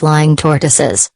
flying tortoises.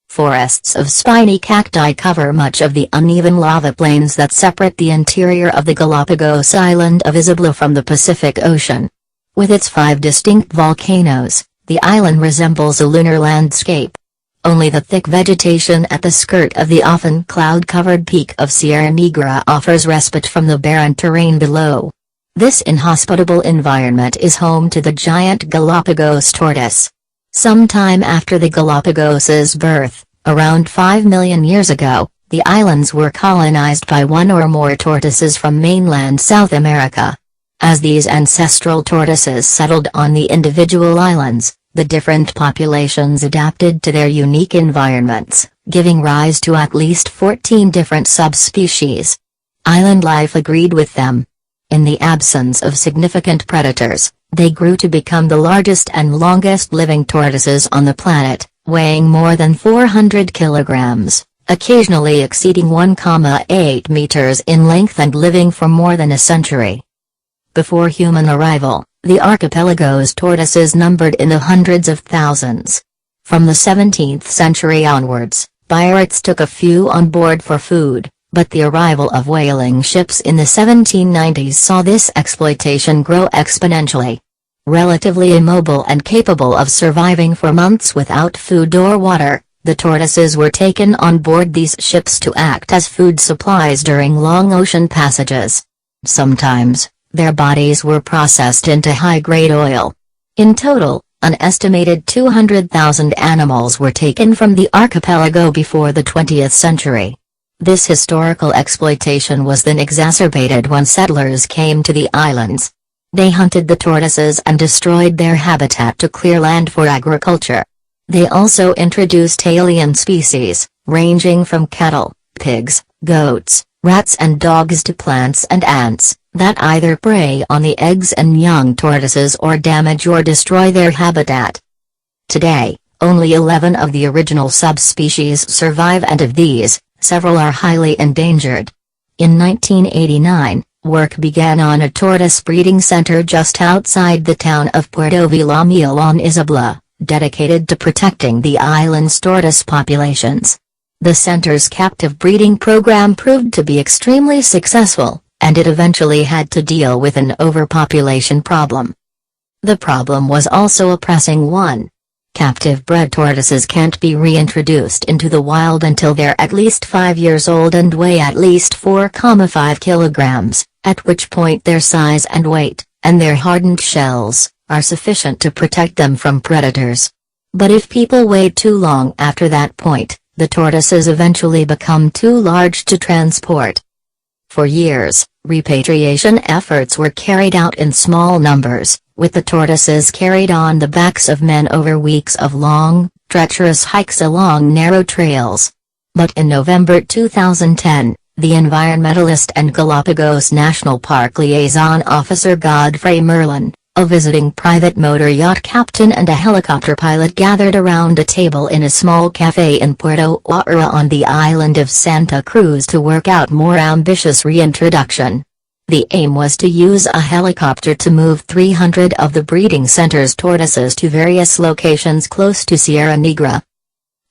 Forests of spiny cacti cover much of the uneven lava plains that separate the interior of the Galapagos island of Isabela from the Pacific Ocean. With its 5 distinct volcanoes, the island resembles a lunar landscape. Only the thick vegetation at the skirt of the often cloud-covered peak of Sierra Negra offers respite from the barren terrain below. This inhospitable environment is home to the giant Galapagos tortoise. Sometime after the Galapagos' birth, around 5 million years ago, the islands were colonized by one or more tortoises from mainland South America. As these ancestral tortoises settled on the individual islands, the different populations adapted to their unique environments, giving rise to at least 14 different subspecies. Island life agreed with them. In the absence of significant predators, they grew to become the largest and longest living tortoises on the planet, weighing more than 400 kilograms, occasionally exceeding 1,8 meters in length and living for more than a century. Before human arrival, the archipelago's tortoises numbered in the hundreds of thousands. From the 17th century onwards, pirates took a few on board for food, but the arrival of whaling ships in the 1790s saw this exploitation grow exponentially. Relatively immobile and capable of surviving for months without food or water, the tortoises were taken on board these ships to act as food supplies during long ocean passages. Sometimes, their bodies were processed into high-grade oil. In total, an estimated 200,000 animals were taken from the archipelago before the 20th century. This historical exploitation was then exacerbated when settlers came to the islands. They hunted the tortoises and destroyed their habitat to clear land for agriculture. They also introduced alien species, ranging from cattle, pigs, goats, rats and dogs to plants and ants, that either prey on the eggs and young tortoises or damage or destroy their habitat. Today, only 11 of the original subspecies survive, and of these, several are highly endangered. In 1989, work began on a tortoise breeding center just outside the town of Puerto Villamil on Isabela, dedicated to protecting the island's tortoise populations. The center's captive breeding program proved to be extremely successful, and it eventually had to deal with an overpopulation problem. The problem was also a pressing one. Captive-bred tortoises can't be reintroduced into the wild until they're at least 5 years old and weigh at least 4,5 kilograms, at which point their size and weight, and their hardened shells, are sufficient to protect them from predators. But if people wait too long after that point, the tortoises eventually become too large to transport. For years, repatriation efforts were carried out in small numbers, with the tortoises carried on the backs of men over weeks of long, treacherous hikes along narrow trails. But in November 2010, the environmentalist and Galapagos National Park liaison officer Godfrey Merlin, a visiting private motor yacht captain and a helicopter pilot gathered around a table in a small cafe in Puerto Oaxaca on the island of Santa Cruz to work out more ambitious reintroduction. The aim was to use a helicopter to move 300 of the breeding center's tortoises to various locations close to Sierra Negra.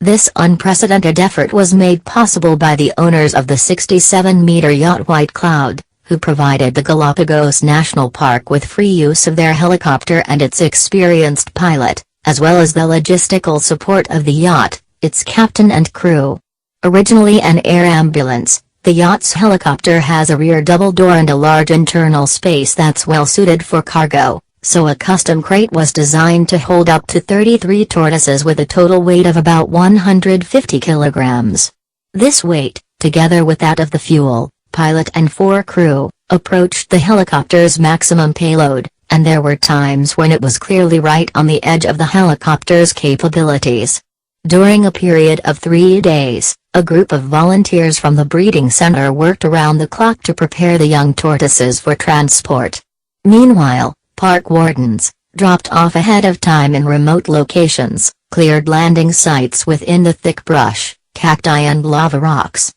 This unprecedented effort was made possible by the owners of the 67-meter yacht White Cloud, who provided the Galapagos National Park with free use of their helicopter and its experienced pilot, as well as the logistical support of the yacht, its captain and crew. Originally an air ambulance, the yacht's helicopter has a rear double door and a large internal space that's well suited for cargo, so a custom crate was designed to hold up to 33 tortoises with a total weight of about 150 kilograms. This weight, together with that of the fuel, pilot and 4 crew, approached the helicopter's maximum payload, and there were times when it was clearly right on the edge of the helicopter's capabilities. During a period of 3 days, a group of volunteers from the breeding center worked around the clock to prepare the young tortoises for transport. Meanwhile, park wardens, dropped off ahead of time in remote locations, cleared landing sites within the thick brush, cacti and lava rocks.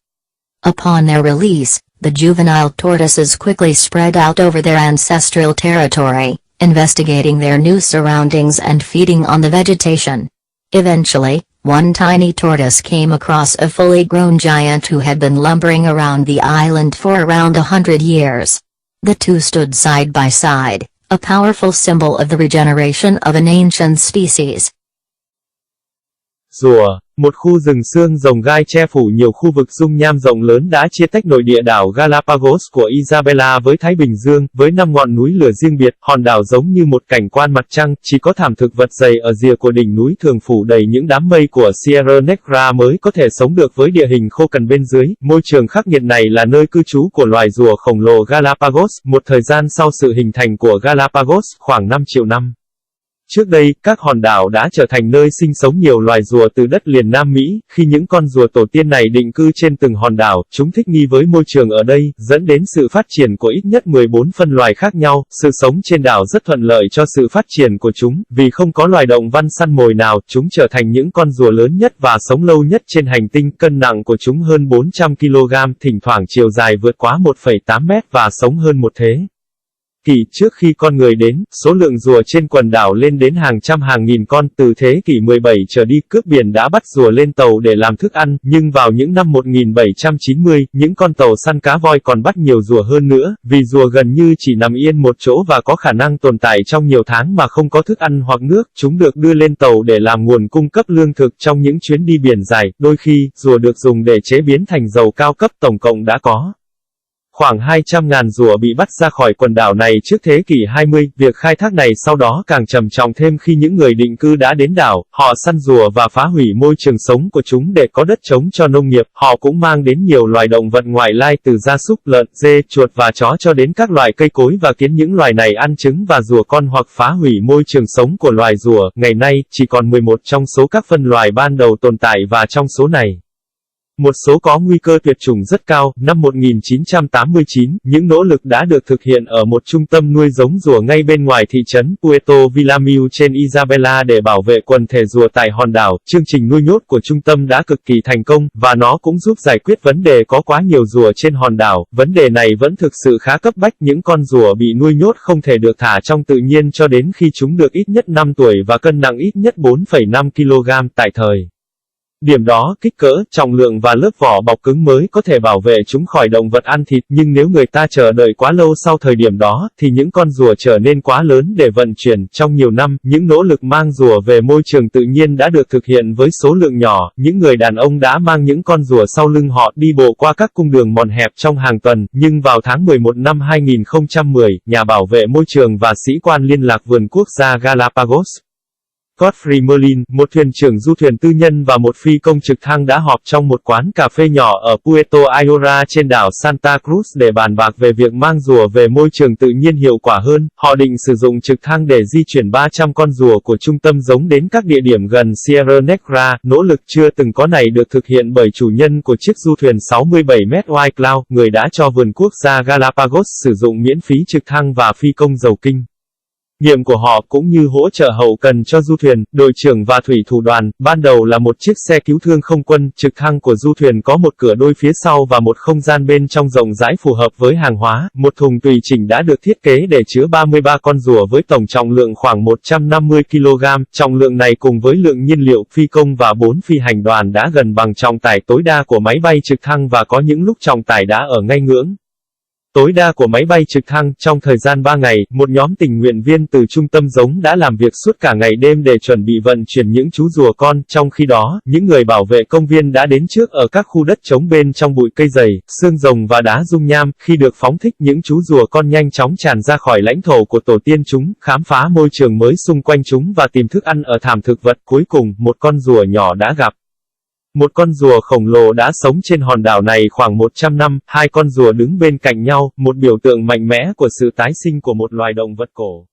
Upon their release, the juvenile tortoises quickly spread out over their ancestral territory, investigating their new surroundings and feeding on the vegetation. Eventually, one tiny tortoise came across a fully grown giant who had been lumbering around the island for around 100 years. The two stood side by side, a powerful symbol of the regeneration of an ancient species. Rùa, một khu rừng xương rồng gai che phủ nhiều khu vực dung nham rộng lớn đã chia tách nội địa đảo Galapagos của Isabela với Thái Bình Dương, với 5 ngọn núi lửa riêng biệt, hòn đảo giống như một cảnh quan mặt trăng, chỉ có thảm thực vật dày ở rìa của đỉnh núi thường phủ đầy những đám mây của Sierra Negra mới có thể sống được với địa hình khô cằn bên dưới. Môi trường khắc nghiệt này là nơi cư trú của loài rùa khổng lồ Galapagos, một thời gian sau sự hình thành của Galapagos, khoảng 5 triệu năm. Trước đây, các hòn đảo đã trở thành nơi sinh sống nhiều loài rùa từ đất liền Nam Mỹ. Khi những con rùa tổ tiên này định cư trên từng hòn đảo, chúng thích nghi với môi trường ở đây, dẫn đến sự phát triển của ít nhất 14 phân loài khác nhau. Sự sống trên đảo rất thuận lợi cho sự phát triển của chúng, vì không có loài động vật săn mồi nào, chúng trở thành những con rùa lớn nhất và sống lâu nhất trên hành tinh. Cân nặng của chúng hơn 400 kg, thỉnh thoảng chiều dài vượt quá 1,8 mét và sống hơn một thế kỷ trước khi con người đến. Số lượng rùa trên quần đảo lên đến hàng trăm hàng nghìn con. Từ thế kỷ 17 trở đi, cướp biển đã bắt rùa lên tàu để làm thức ăn, nhưng vào những năm 1790, những con tàu săn cá voi còn bắt nhiều rùa hơn nữa, vì rùa gần như chỉ nằm yên một chỗ và có khả năng tồn tại trong nhiều tháng mà không có thức ăn hoặc nước. Chúng được đưa lên tàu để làm nguồn cung cấp lương thực trong những chuyến đi biển dài. Đôi khi, rùa được dùng để chế biến thành dầu cao cấp. Tổng cộng đã có khoảng 200.000 rùa bị bắt ra khỏi quần đảo này trước thế kỷ 20, việc khai thác này sau đó càng trầm trọng thêm khi những người định cư đã đến đảo, họ săn rùa và phá hủy môi trường sống của chúng để có đất trống cho nông nghiệp. Họ cũng mang đến nhiều loài động vật ngoại lai từ gia súc, lợn, dê, chuột và chó cho đến các loại cây cối và kiến. Những loài này ăn trứng và rùa con hoặc phá hủy môi trường sống của loài rùa. Ngày nay, chỉ còn 11 trong số các phân loài ban đầu tồn tại và trong số này, một số có nguy cơ tuyệt chủng rất cao. Năm 1989, những nỗ lực đã được thực hiện ở một trung tâm nuôi giống rùa ngay bên ngoài thị trấn Puerto Villamil trên Isabela để bảo vệ quần thể rùa tại hòn đảo. Chương trình nuôi nhốt của trung tâm đã cực kỳ thành công, và nó cũng giúp giải quyết vấn đề có quá nhiều rùa trên hòn đảo. Vấn đề này vẫn thực sự khá cấp bách. Những con rùa bị nuôi nhốt không thể được thả trong tự nhiên cho đến khi chúng được ít nhất 5 tuổi và cân nặng ít nhất 4,5 kg tại thời điểm đó. Kích cỡ, trọng lượng và lớp vỏ bọc cứng mới có thể bảo vệ chúng khỏi động vật ăn thịt, nhưng nếu người ta chờ đợi quá lâu sau thời điểm đó, thì những con rùa trở nên quá lớn để vận chuyển. Trong nhiều năm, những nỗ lực mang rùa về môi trường tự nhiên đã được thực hiện với số lượng nhỏ. Những người đàn ông đã mang những con rùa sau lưng họ đi bộ qua các cung đường mòn hẹp trong hàng tuần, nhưng vào tháng 11 năm 2010, nhà bảo vệ môi trường và sĩ quan liên lạc vườn quốc gia Galapagos, Godfrey Merlin, một thuyền trưởng du thuyền tư nhân và một phi công trực thăng đã họp trong một quán cà phê nhỏ ở Puerto Ayora trên đảo Santa Cruz để bàn bạc về việc mang rùa về môi trường tự nhiên hiệu quả hơn. Họ định sử dụng trực thăng để di chuyển 300 con rùa của trung tâm giống đến các địa điểm gần Sierra Negra. Nỗ lực chưa từng có này được thực hiện bởi chủ nhân của chiếc du thuyền 67 mét White Cloud, người đã cho vườn quốc gia Galapagos sử dụng miễn phí trực thăng và phi công giàu kinh nghiệm của họ, cũng như hỗ trợ hậu cần cho du thuyền. Đội trưởng và thủy thủ đoàn, ban đầu là một chiếc xe cứu thương không quân. Trực thăng của du thuyền có một cửa đôi phía sau và một không gian bên trong rộng rãi phù hợp với hàng hóa. Một thùng tùy chỉnh đã được thiết kế để chứa 33 con rùa với tổng trọng lượng khoảng 150 kg. Trọng lượng này cùng với lượng nhiên liệu, phi công và 4 phi hành đoàn đã gần bằng trọng tải tối đa của máy bay trực thăng, và có những lúc trọng tải đã ở ngay ngưỡng tối đa của máy bay trực thăng. Trong thời gian 3 ngày, một nhóm tình nguyện viên từ trung tâm giống đã làm việc suốt cả ngày đêm để chuẩn bị vận chuyển những chú rùa con. Trong khi đó, những người bảo vệ công viên đã đến trước ở các khu đất trống bên trong bụi cây dày, xương rồng và đá dung nham. Khi được phóng thích, những chú rùa con nhanh chóng tràn ra khỏi lãnh thổ của tổ tiên chúng, khám phá môi trường mới xung quanh chúng và tìm thức ăn ở thảm thực vật. Cuối cùng, một con rùa nhỏ đã gặp một con rùa khổng lồ đã sống trên hòn đảo này khoảng 100 năm. Hai con rùa đứng bên cạnh nhau, một biểu tượng mạnh mẽ của sự tái sinh của một loài động vật cổ.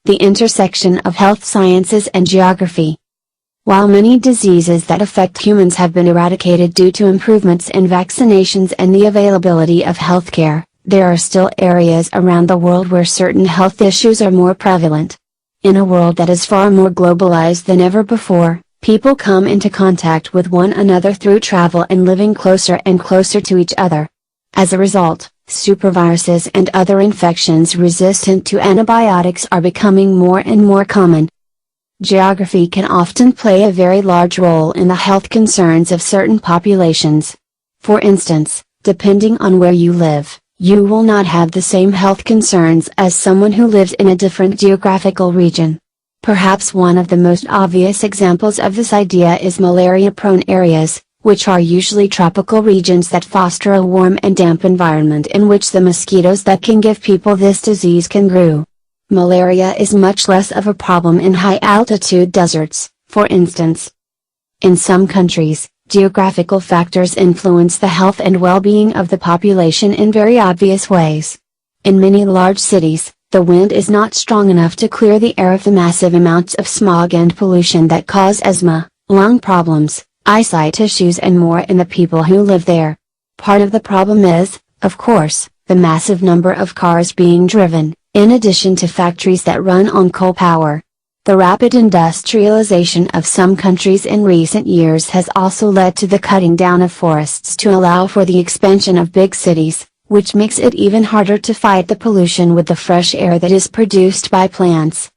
The intersection of health sciences and geography. While many diseases that affect humans have been eradicated due to improvements in vaccinations and the availability of healthcare, there are still areas around the world where certain health issues are more prevalent. In a world that is far more globalized than ever before, people come into contact with one another through travel and living closer and closer to each other. As a result, superviruses and other infections resistant to antibiotics are becoming more and more common. Geography can often play a very large role in the health concerns of certain populations. For instance, depending on where you live, you will not have the same health concerns as someone who lives in a different geographical region. Perhaps one of the most obvious examples of this idea is malaria-prone areas, which are usually tropical regions that foster a warm and damp environment in which the mosquitoes that can give people this disease can grow. Malaria is much less of a problem in high-altitude deserts, for instance. In some countries, geographical factors influence the health and well-being of the population in very obvious ways. In many large cities, the wind is not strong enough to clear the air of the massive amounts of smog and pollution that cause asthma, lung problems, eyesight issues and more in the people who live there. Part of the problem is, of course, the massive number of cars being driven, in addition to factories that run on coal power. The rapid industrialization of some countries in recent years has also led to the cutting down of forests to allow for the expansion of big cities, which makes it even harder to fight the pollution with the fresh air that is produced by plants.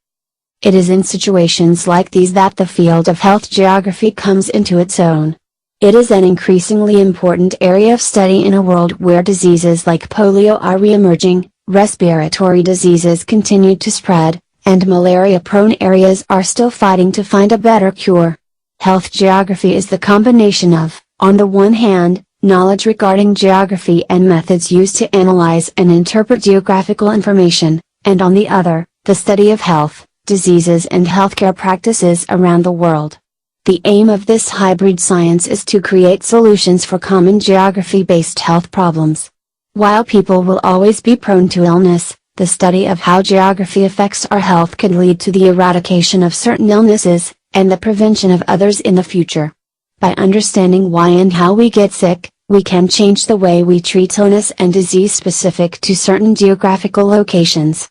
It is in situations like these that the field of health geography comes into its own. It is an increasingly important area of study in a world where diseases like polio are re-emerging, respiratory diseases continue to spread, and malaria-prone areas are still fighting to find a better cure. Health geography is the combination of, on the one hand, knowledge regarding geography and methods used to analyze and interpret geographical information, and on the other, the study of health, diseases and healthcare practices around the world. The aim of this hybrid science is to create solutions for common geography-based health problems. While people will always be prone to illness, the study of how geography affects our health could lead to the eradication of certain illnesses, and the prevention of others in the future. By understanding why and how we get sick, we can change the way we treat illness and disease specific to certain geographical locations.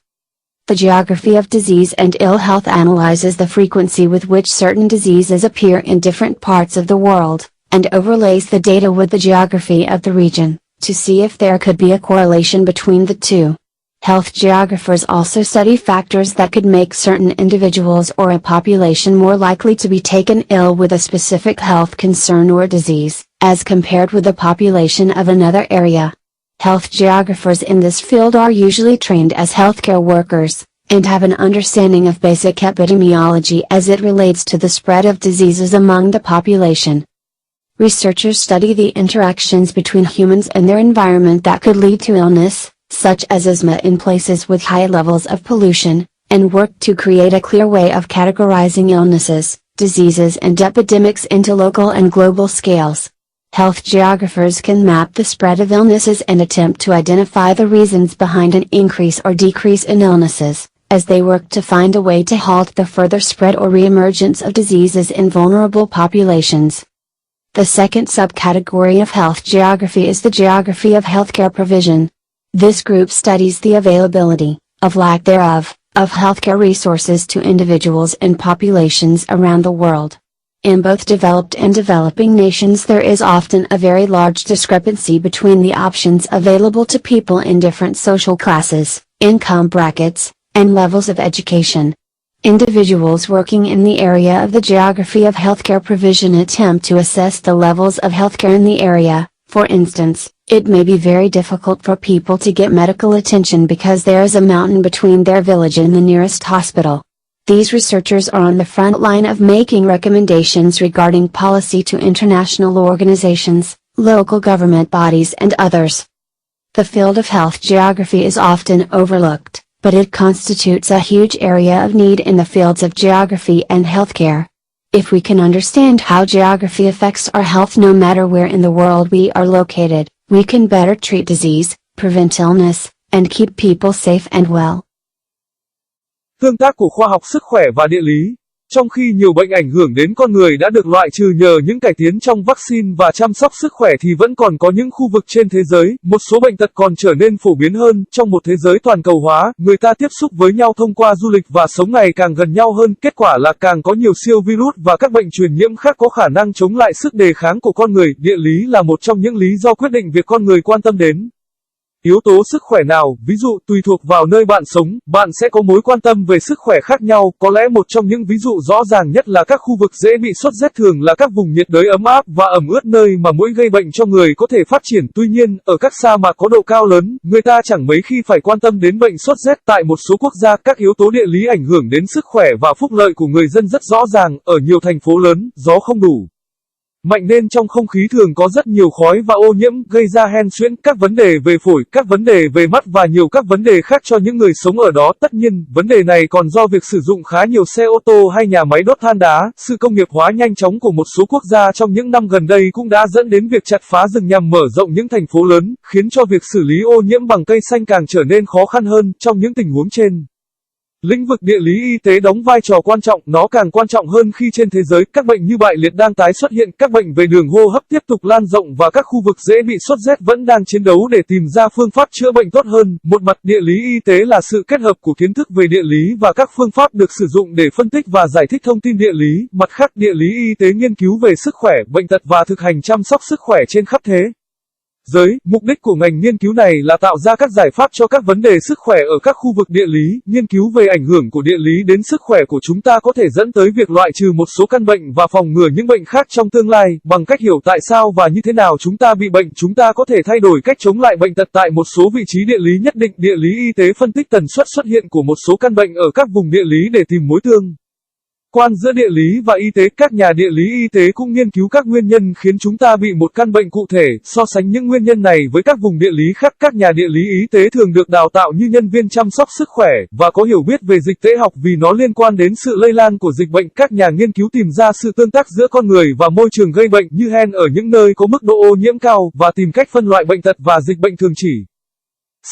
The geography of disease and ill health analyzes the frequency with which certain diseases appear in different parts of the world, and overlays the data with the geography of the region, to see if there could be a correlation between the two. Health geographers also study factors that could make certain individuals or a population more likely to be taken ill with a specific health concern or disease, as compared with the population of another area. Health geographers in this field are usually trained as healthcare workers, and have an understanding of basic epidemiology as it relates to the spread of diseases among the population. Researchers study the interactions between humans and their environment that could lead to illness, such as asthma in places with high levels of pollution, and work to create a clear way of categorizing illnesses, diseases and epidemics into local and global scales. Health geographers can map the spread of illnesses and attempt to identify the reasons behind an increase or decrease in illnesses, as they work to find a way to halt the further spread or reemergence of diseases in vulnerable populations. The second subcategory of health geography is the geography of healthcare provision. This group studies the availability, of lack thereof, of healthcare resources to individuals and populations around the world. In both developed and developing nations there is often a very large discrepancy between the options available to people in different social classes, income brackets, and levels of education. Individuals working in the area of the geography of healthcare provision attempt to assess the levels of healthcare in the area. For instance, it may be very difficult for people to get medical attention because there is a mountain between their village and the nearest hospital. These researchers are on the front line of making recommendations regarding policy to international organizations, local government bodies and others. The field of health geography is often overlooked, but it constitutes a huge area of need in the fields of geography and healthcare. If we can understand how geography affects our health no matter where in the world we are located, we can better treat disease, prevent illness, and keep people safe and well. Tương tác của khoa học sức khỏe và địa lý. Trong khi nhiều bệnh ảnh hưởng đến con người đã được loại trừ nhờ những cải tiến trong vaccine và chăm sóc sức khỏe thì vẫn còn có những khu vực trên thế giới, một số bệnh tật còn trở nên phổ biến hơn. Trong một thế giới toàn cầu hóa, người ta tiếp xúc với nhau thông qua du lịch và sống ngày càng gần nhau hơn. Kết quả là càng có nhiều siêu virus và các bệnh truyền nhiễm khác có khả năng chống lại sức đề kháng của con người. Địa lý là một trong những lý do quyết định việc con người quan tâm đến Yếu tố sức khỏe nào, ví dụ tùy thuộc vào nơi bạn sống, bạn sẽ có mối quan tâm về sức khỏe khác nhau, có lẽ một trong những ví dụ rõ ràng nhất là các khu vực dễ bị sốt rét thường là các vùng nhiệt đới ấm áp và ẩm ướt nơi mà muỗi gây bệnh cho người có thể phát triển. Tuy nhiên, ở các sa mạc có độ cao lớn, người ta chẳng mấy khi phải quan tâm đến bệnh sốt rét. Tại một số quốc gia, các yếu tố địa lý ảnh hưởng đến sức khỏe và phúc lợi của người dân rất rõ ràng. Ở nhiều thành phố lớn, gió không đủ mạnh nên trong không khí thường có rất nhiều khói và ô nhiễm, gây ra hen suyễn, các vấn đề về phổi, các vấn đề về mắt và nhiều các vấn đề khác cho những người sống ở đó. Tất nhiên, vấn đề này còn do việc sử dụng khá nhiều xe ô tô hay nhà máy đốt than đá. Sự công nghiệp hóa nhanh chóng của một số quốc gia trong những năm gần đây cũng đã dẫn đến việc chặt phá rừng nhằm mở rộng những thành phố lớn, khiến cho việc xử lý ô nhiễm bằng cây xanh càng trở nên khó khăn hơn. Trong những tình huống trên, lĩnh vực địa lý y tế đóng vai trò quan trọng, nó càng quan trọng hơn khi trên thế giới các bệnh như bại liệt đang tái xuất hiện, các bệnh về đường hô hấp tiếp tục lan rộng và các khu vực dễ bị sốt rét vẫn đang chiến đấu để tìm ra phương pháp chữa bệnh tốt hơn. Một mặt, địa lý y tế là sự kết hợp của kiến thức về địa lý và các phương pháp được sử dụng để phân tích và giải thích thông tin địa lý. Mặt khác, địa lý y tế nghiên cứu về sức khỏe, bệnh tật và thực hành chăm sóc sức khỏe trên khắp thế giới. Mục đích của ngành nghiên cứu này là tạo ra các giải pháp cho các vấn đề sức khỏe ở các khu vực địa lý. Nghiên cứu về ảnh hưởng của địa lý đến sức khỏe của chúng ta có thể dẫn tới việc loại trừ một số căn bệnh và phòng ngừa những bệnh khác trong tương lai. Bằng cách hiểu tại sao và như thế nào chúng ta bị bệnh, chúng ta có thể thay đổi cách chống lại bệnh tật tại một số vị trí địa lý nhất định. Địa lý y tế phân tích tần suất xuất hiện của một số căn bệnh ở các vùng địa lý để tìm mối tương quan giữa địa lý và y tế. Các nhà địa lý y tế cũng nghiên cứu các nguyên nhân khiến chúng ta bị một căn bệnh cụ thể, so sánh những nguyên nhân này với các vùng địa lý khác. Các nhà địa lý y tế thường được đào tạo như nhân viên chăm sóc sức khỏe và có hiểu biết về dịch tễ học vì nó liên quan đến sự lây lan của dịch bệnh. Các nhà nghiên cứu tìm ra sự tương tác giữa con người và môi trường gây bệnh như hen ở những nơi có mức độ ô nhiễm cao và tìm cách phân loại bệnh tật và dịch bệnh thường chỉ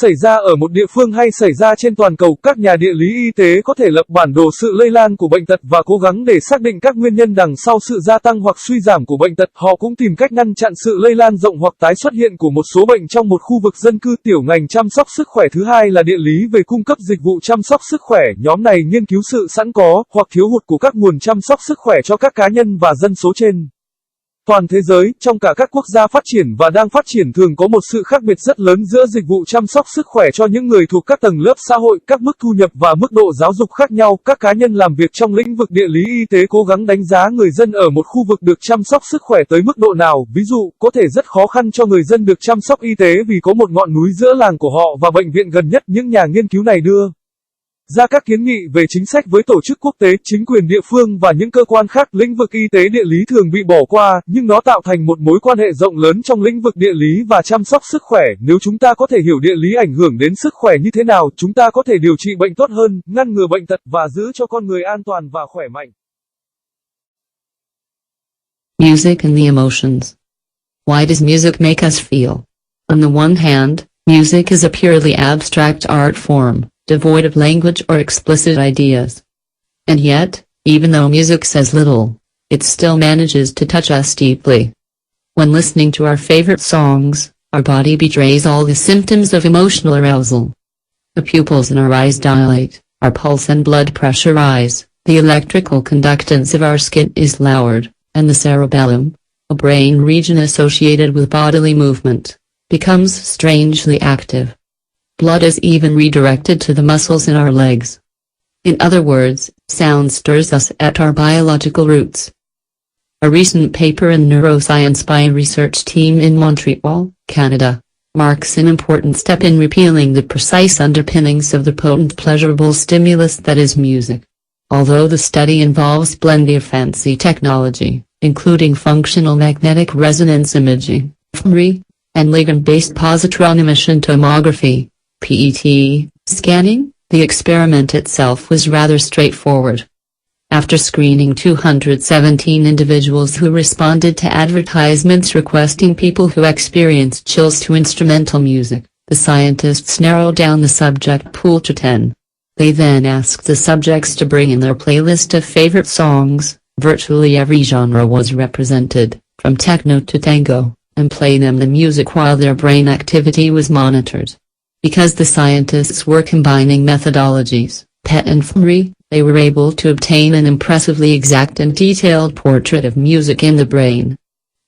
xảy ra ở một địa phương hay xảy ra trên toàn cầu. Các nhà địa lý y tế có thể lập bản đồ sự lây lan của bệnh tật và cố gắng để xác định các nguyên nhân đằng sau sự gia tăng hoặc suy giảm của bệnh tật. Họ cũng tìm cách ngăn chặn sự lây lan rộng hoặc tái xuất hiện của một số bệnh trong một khu vực dân cư. Tiểu ngành chăm sóc sức khỏe thứ hai là địa lý về cung cấp dịch vụ chăm sóc sức khỏe. Nhóm này nghiên cứu sự sẵn có hoặc thiếu hụt của các nguồn chăm sóc sức khỏe cho các cá nhân và dân số trên toàn thế giới. Trong cả các quốc gia phát triển và đang phát triển thường có một sự khác biệt rất lớn giữa dịch vụ chăm sóc sức khỏe cho những người thuộc các tầng lớp xã hội, các mức thu nhập và mức độ giáo dục khác nhau. Các cá nhân làm việc trong lĩnh vực địa lý y tế cố gắng đánh giá người dân ở một khu vực được chăm sóc sức khỏe tới mức độ nào. Ví dụ, có thể rất khó khăn cho người dân được chăm sóc y tế vì có một ngọn núi giữa làng của họ và bệnh viện gần nhất. Những nhà nghiên cứu này đưa ra các kiến nghị về chính sách với tổ chức quốc tế, chính quyền địa phương và những cơ quan khác. Lĩnh vực y tế địa lý thường bị bỏ qua, nhưng nó tạo thành một mối quan hệ rộng lớn trong lĩnh vực địa lý và chăm sóc sức khỏe. Nếu chúng ta có thể hiểu địa lý ảnh hưởng đến sức khỏe như thế nào, chúng ta có thể điều trị bệnh tốt hơn, ngăn ngừa bệnh tật và giữ cho con người an toàn và khỏe mạnh. Music and the emotions. Why does music make us feel? On the one hand, music is a purely abstract art form, devoid of language or explicit ideas. And yet, even though music says little, it still manages to touch us deeply. When listening to our favorite songs, our body betrays all the symptoms of emotional arousal. The pupils in our eyes dilate, our pulse and blood pressure rise, the electrical conductance of our skin is lowered, and the cerebellum, a brain region associated with bodily movement, becomes strangely active. Blood is even redirected to the muscles in our legs. In other words, sound stirs us at our biological roots. A recent paper in Neuroscience by a research team in Montreal, Canada, marks an important step in revealing the precise underpinnings of the potent pleasurable stimulus that is music. Although the study involves plenty of fancy technology, including functional magnetic resonance imaging, fMRI, and ligand-based positron emission tomography, PET, scanning, the experiment itself was rather straightforward. After screening 217 individuals who responded to advertisements requesting people who experienced chills to instrumental music, the scientists narrowed down the subject pool to 10. They then asked the subjects to bring in their playlist of favorite songs, virtually every genre was represented, from techno to tango, and play them the music while their brain activity was monitored. Because the scientists were combining methodologies, PET and fMRI, they were able to obtain an impressively exact and detailed portrait of music in the brain.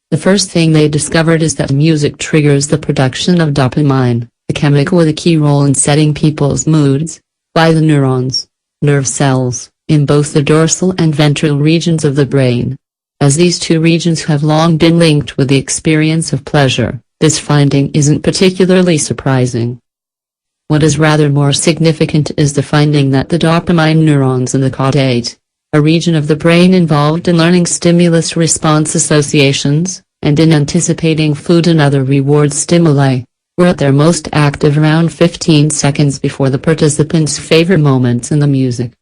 The first thing they discovered is that music triggers the production of dopamine, a chemical with a key role in setting people's moods, by the neurons, nerve cells, in both the dorsal and ventral regions of the brain. As these two regions have long been linked with the experience of pleasure, this finding isn't particularly surprising. What is rather more significant is the finding that the dopamine neurons in the caudate, a region of the brain involved in learning stimulus response associations, and in anticipating food and other reward stimuli, were at their most active around 15 seconds before the participants' favorite moments in the music.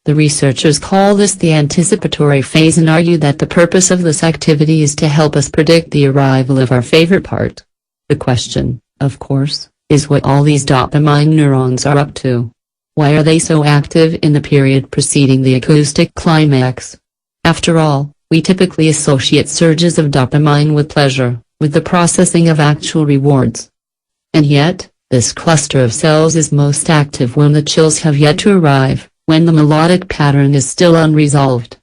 The researchers call this the anticipatory phase and argue that the purpose of this activity is to help us predict the arrival of our favorite part. The question, of course, is what all these dopamine neurons are up to. Why are they so active in the period preceding the acoustic climax? After all, we typically associate surges of dopamine with pleasure, with the processing of actual rewards. And yet, this cluster of cells is most active when the chills have yet to arrive, when the melodic pattern is still unresolved.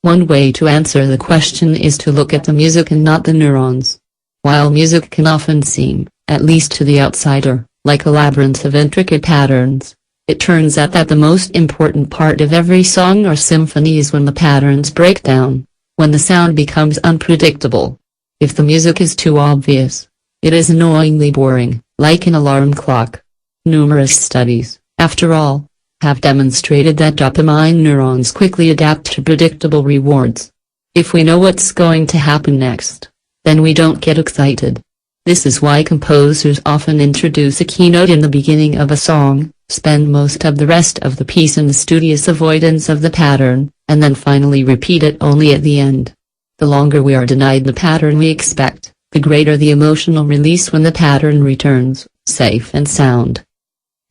One way to answer the question is to look at the music and not the neurons. While music can often seem, at least to the outsider, like a labyrinth of intricate patterns, it turns out that the most important part of every song or symphony is when the patterns break down, when the sound becomes unpredictable. If the music is too obvious, it is annoyingly boring, like an alarm clock. Numerous studies, after all, have demonstrated that dopamine neurons quickly adapt to predictable rewards. If we know what's going to happen next, then we don't get excited. This is why composers often introduce a keynote in the beginning of a song, spend most of the rest of the piece in the studious avoidance of the pattern, and then finally repeat it only at the end. The longer we are denied the pattern we expect, the greater the emotional release when the pattern returns, safe and sound.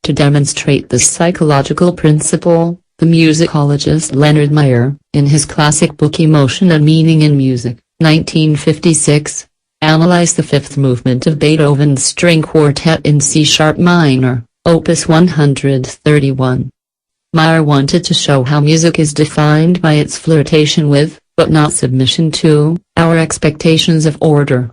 To demonstrate this psychological principle, the musicologist Leonard Meyer, in his classic book Emotion and Meaning in Music, 1956, analyzed the fifth movement of Beethoven's String Quartet in C-sharp minor, Opus 131. Meyer wanted to show how music is defined by its flirtation with, but not submission to, our expectations of order.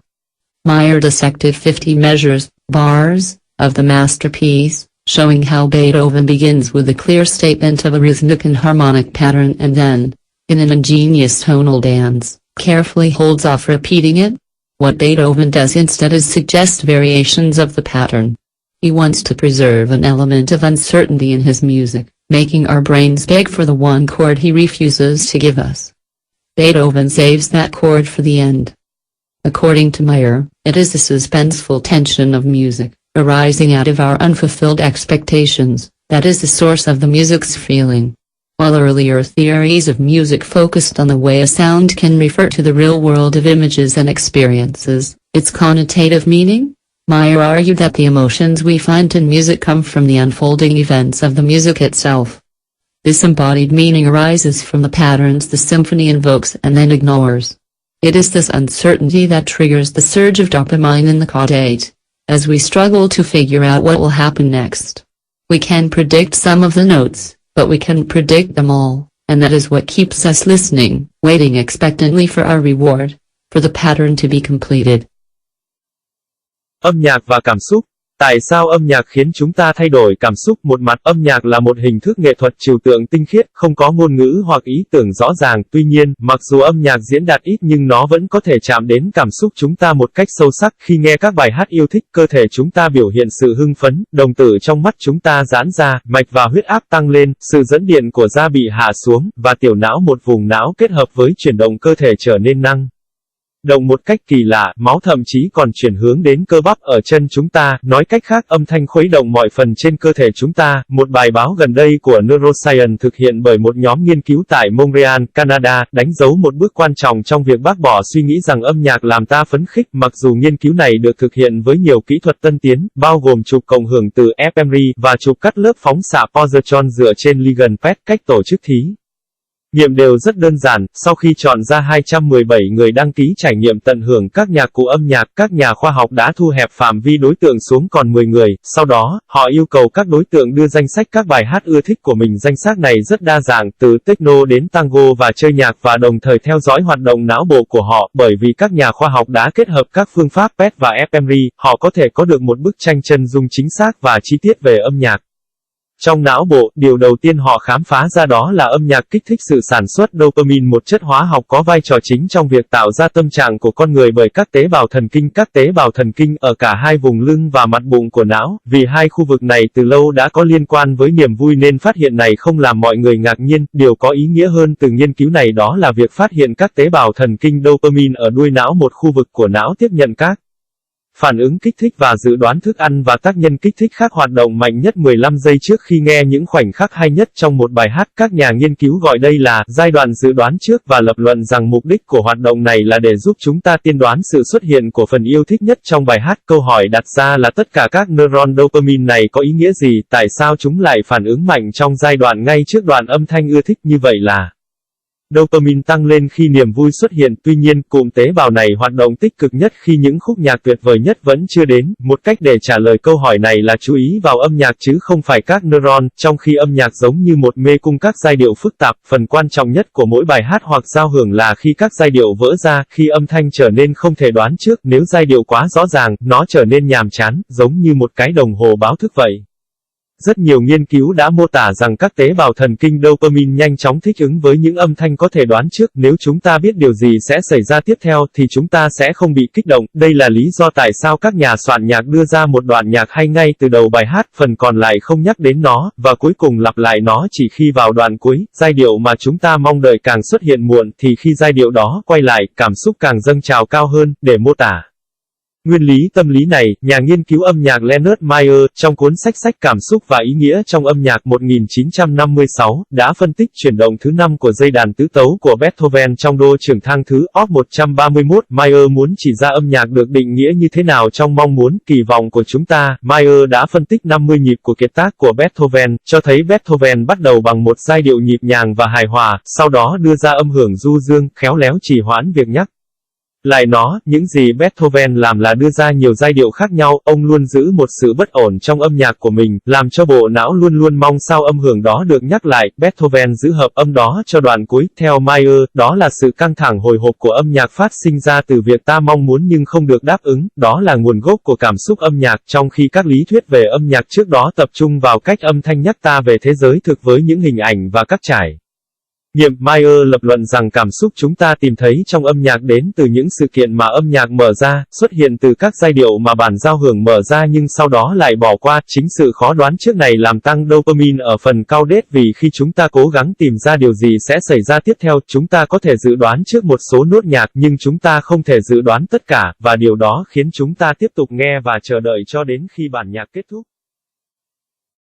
Meyer dissected 50 measures, bars, of the masterpiece, showing how Beethoven begins with a clear statement of a rhythmic and harmonic pattern and then, in an ingenious tonal dance, carefully holds off repeating it. What Beethoven does instead is suggest variations of the pattern. He wants to preserve an element of uncertainty in his music, making our brains beg for the one chord he refuses to give us. Beethoven saves that chord for the end. According to Meyer, it is the suspenseful tension of music, arising out of our unfulfilled expectations, that is the source of the music's feeling. While earlier theories of music focused on the way a sound can refer to the real world of images and experiences, its connotative meaning, Meyer argued that the emotions we find in music come from the unfolding events of the music itself. This embodied meaning arises from the patterns the symphony invokes and then ignores. It is this uncertainty that triggers the surge of dopamine in the caudate, as we struggle to figure out what will happen next. We can predict some of the notes, but we can predict them all, and that is what keeps us listening, waiting expectantly for our reward, for the pattern to be completed. Âm nhạc và cảm xúc. Tại sao âm nhạc khiến chúng ta thay đổi cảm xúc? Một mặt, âm nhạc là một hình thức nghệ thuật trừu tượng tinh khiết, không có ngôn ngữ hoặc ý tưởng rõ ràng. Tuy nhiên, mặc dù âm nhạc diễn đạt ít nhưng nó vẫn có thể chạm đến cảm xúc chúng ta một cách sâu sắc. Khi nghe các bài hát yêu thích, cơ thể chúng ta biểu hiện sự hưng phấn, đồng tử trong mắt chúng ta giãn ra, mạch và huyết áp tăng lên, sự dẫn điện của da bị hạ xuống, và tiểu não, một vùng não kết hợp với chuyển động cơ thể, trở nên năng động một cách kỳ lạ, máu thậm chí còn chuyển hướng đến cơ bắp ở chân chúng ta, nói cách khác âm thanh khuấy động mọi phần trên cơ thể chúng ta. Một bài báo gần đây của Neuroscience thực hiện bởi một nhóm nghiên cứu tại Montreal, Canada, đánh dấu một bước quan trọng trong việc bác bỏ suy nghĩ rằng âm nhạc làm ta phấn khích. Mặc dù nghiên cứu này được thực hiện với nhiều kỹ thuật tân tiến, bao gồm chụp cộng hưởng từ fMRI và chụp cắt lớp phóng xạ positron dựa trên ligand PET, cách tổ chức thí Nghiệm đều rất đơn giản, sau khi chọn ra 217 người đăng ký trải nghiệm tận hưởng các nhạc cụ âm nhạc, các nhà khoa học đã thu hẹp phạm vi đối tượng xuống còn 10 người, sau đó, họ yêu cầu các đối tượng đưa danh sách các bài hát ưa thích của mình. Danh sách này rất đa dạng, từ techno đến tango và chơi nhạc, và đồng thời theo dõi hoạt động não bộ của họ, bởi vì các nhà khoa học đã kết hợp các phương pháp PET và fMRI, họ có thể có được một bức tranh chân dung chính xác và chi tiết về âm nhạc. Trong não bộ, điều đầu tiên họ khám phá ra đó là âm nhạc kích thích sự sản xuất dopamine, một chất hóa học có vai trò chính trong việc tạo ra tâm trạng của con người bởi các tế bào thần kinh. Các tế bào thần kinh ở cả hai vùng lưng và mặt bụng của não, vì hai khu vực này từ lâu đã có liên quan với niềm vui nên phát hiện này không làm mọi người ngạc nhiên. Điều có ý nghĩa hơn từ nghiên cứu này đó là việc phát hiện các tế bào thần kinh dopamine ở đuôi não, một khu vực của não tiếp nhận các phản ứng kích thích và dự đoán thức ăn và tác nhân kích thích khác hoạt động mạnh nhất 15 giây trước khi nghe những khoảnh khắc hay nhất trong một bài hát. Các nhà nghiên cứu gọi đây là giai đoạn dự đoán trước và lập luận rằng mục đích của hoạt động này là để giúp chúng ta tiên đoán sự xuất hiện của phần yêu thích nhất trong bài hát. Câu hỏi đặt ra là tất cả các neuron dopamine này có ý nghĩa gì, tại sao chúng lại phản ứng mạnh trong giai đoạn ngay trước đoạn âm thanh ưa thích như vậy là dopamine tăng lên khi niềm vui xuất hiện. Tuy nhiên, cụm tế bào này hoạt động tích cực nhất khi những khúc nhạc tuyệt vời nhất vẫn chưa đến. Một cách để trả lời câu hỏi này là chú ý vào âm nhạc chứ không phải các neuron, trong khi âm nhạc giống như một mê cung các giai điệu phức tạp. Phần quan trọng nhất của mỗi bài hát hoặc giao hưởng là khi các giai điệu vỡ ra, khi âm thanh trở nên không thể đoán trước. Nếu giai điệu quá rõ ràng, nó trở nên nhàm chán, giống như một cái đồng hồ báo thức vậy. Rất nhiều nghiên cứu đã mô tả rằng các tế bào thần kinh dopamine nhanh chóng thích ứng với những âm thanh có thể đoán trước. Nếu chúng ta biết điều gì sẽ xảy ra tiếp theo thì chúng ta sẽ không bị kích động. Đây là lý do tại sao các nhà soạn nhạc đưa ra một đoạn nhạc hay ngay từ đầu bài hát, phần còn lại không nhắc đến nó, và cuối cùng lặp lại nó chỉ khi vào đoạn cuối. Giai điệu mà chúng ta mong đợi càng xuất hiện muộn thì khi giai điệu đó quay lại, cảm xúc càng dâng trào cao hơn. Để mô tả nguyên lý tâm lý này, nhà nghiên cứu âm nhạc Leonard Meyer, trong cuốn sách Cảm xúc và ý nghĩa trong âm nhạc 1956, đã phân tích chuyển động thứ 5 của dây đàn tứ tấu của Beethoven trong đô trưởng thang thứ Op 131. Meyer muốn chỉ ra âm nhạc được định nghĩa như thế nào trong mong muốn, kỳ vọng của chúng ta. Meyer đã phân tích 50 nhịp của kiệt tác của Beethoven, cho thấy Beethoven bắt đầu bằng một giai điệu nhịp nhàng và hài hòa, sau đó đưa ra âm hưởng du dương, khéo léo trì hoãn việc nhắc lại nó. Những gì Beethoven làm là đưa ra nhiều giai điệu khác nhau. Ông luôn giữ một sự bất ổn trong âm nhạc của mình, làm cho bộ não luôn luôn mong sao âm hưởng đó được nhắc lại. Beethoven giữ hợp âm đó cho đoạn cuối. Theo Meyer, đó là sự căng thẳng hồi hộp của âm nhạc phát sinh ra từ việc ta mong muốn nhưng không được đáp ứng. Đó là nguồn gốc của cảm xúc âm nhạc, trong khi các lý thuyết về âm nhạc trước đó tập trung vào cách âm thanh nhắc ta về thế giới thực với những hình ảnh và các trải nghiệm. Meyer lập luận rằng cảm xúc chúng ta tìm thấy trong âm nhạc đến từ những sự kiện mà âm nhạc mở ra, xuất hiện từ các giai điệu mà bản giao hưởng mở ra nhưng sau đó lại bỏ qua. Chính sự khó đoán trước này làm tăng dopamine ở phần caudate, vì khi chúng ta cố gắng tìm ra điều gì sẽ xảy ra tiếp theo, chúng ta có thể dự đoán trước một số nốt nhạc nhưng chúng ta không thể dự đoán tất cả, và điều đó khiến chúng ta tiếp tục nghe và chờ đợi cho đến khi bản nhạc kết thúc.